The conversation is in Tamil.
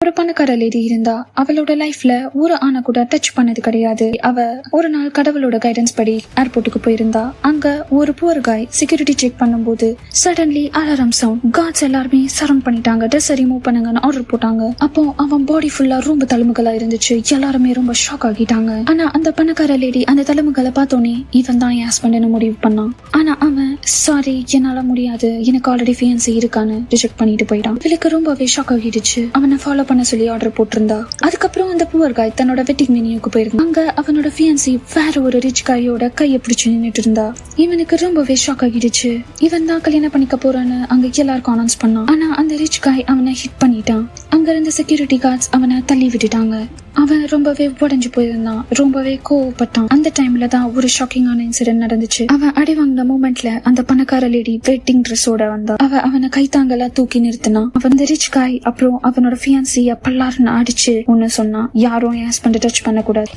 ஒரு பணக்கார லேடி இருந்தா. அவளோட லைஃப்ல ஒரு ஆணை கூட டச் பண்ணது கிடையாது. அவ ஒரு நாள் கடவுளோட கைடன்ஸ் படி ஏர்போர்ட்டுக்கு போயிருந்தா. அங்க ஒரு புவர் காய் செக்யூரிட்டி செக் பண்ணும்போது சடன்லி அலாரம் சவுண்ட். கார்ட்ஸ் எல்லாருமே சரவுண்ட் பண்ணிட்டாங்க. ட்ரெஸ் ரிமூவ் பண்ணுங்கன்னு ஆர்டர் போட்டாங்க. அப்போ அவன் பாடி ஃபுல்லா ரொம்ப தழும்புகளா இருந்துச்சு. எல்லாருமே ரொம்ப ஷாக் ஆகிட்டாங்க. ஆனா அந்த பணக்கார லேடி அந்த தழும்புகளை பார்த்தோன்னே இவன் தான் என் ஹஸ்பண்ட்னு முடிவு பண்ணான். ஆனா அவன் சாரி என்னால முடியாது, எனக்கு ஆல்ரெடி ஃபியான்சி இருக்கான்னு ரிஜெக்ட் பண்ணிட்டு போயிட்டான். இவளுக்கு ரொம்பவே ஷாக் ஆகிடுச்சு. அவனை ஃபாலோ பண்ண சொல்லி ஆர்டர் போட்டிருந்தா. அதுக்கப்புறம் அந்த புவர் காய் தன்னோட வெட்டிங் மெனியூக்கு போயிருந்தா. அங்க அவனோட ஃபியான்சி வேற ஒரு ரிச் காயோட கையை பிடிச்சு நின்னுட்டு இருந்தா. இவனுக்கு ரொம்பவே ஷாக் ஆகிடுச்சு. இவன் தான் கல்யாணம் பண்ணிக்க போறான்னு அங்க எல்லாருக்கும் அனௌன்ஸ் பண்ணான். ஆனா அந்த ரிச் காய் அவனை ஹிட் பண்ணிட்டான். அங்க இருந்த செக்யூரிட்டி கார்ட்ஸ் அவனை தள்ளி விட்டுட்டாங்க. அவன் ரொம்பவே உடைஞ்சு போயிருந்தான். ரொம்பவே கோவப்பட்டான். அந்த டைம்ல தான் ஒரு ஷாக்கிங்கான இன்சிடென்ட் நடந்துச்சு. அவன் அடி வாங்கின மூமெண்ட்ல அந்த பணக்கார லேடி வெட்டிங் ட்ரெஸ்ஸோட வந்தா. அவனை கைத்தாங்கலா தூக்கி நிறுத்தினான். அவன் இந்த ரிச் காய் அப்புறம் அவனோட ஃபியான்சிய பல்லாருன்னு அடிச்சு ஒன்னு சொன்னான். யாரும் என் ஹஸ்பண்ட் டச் பண்ண கூடாது.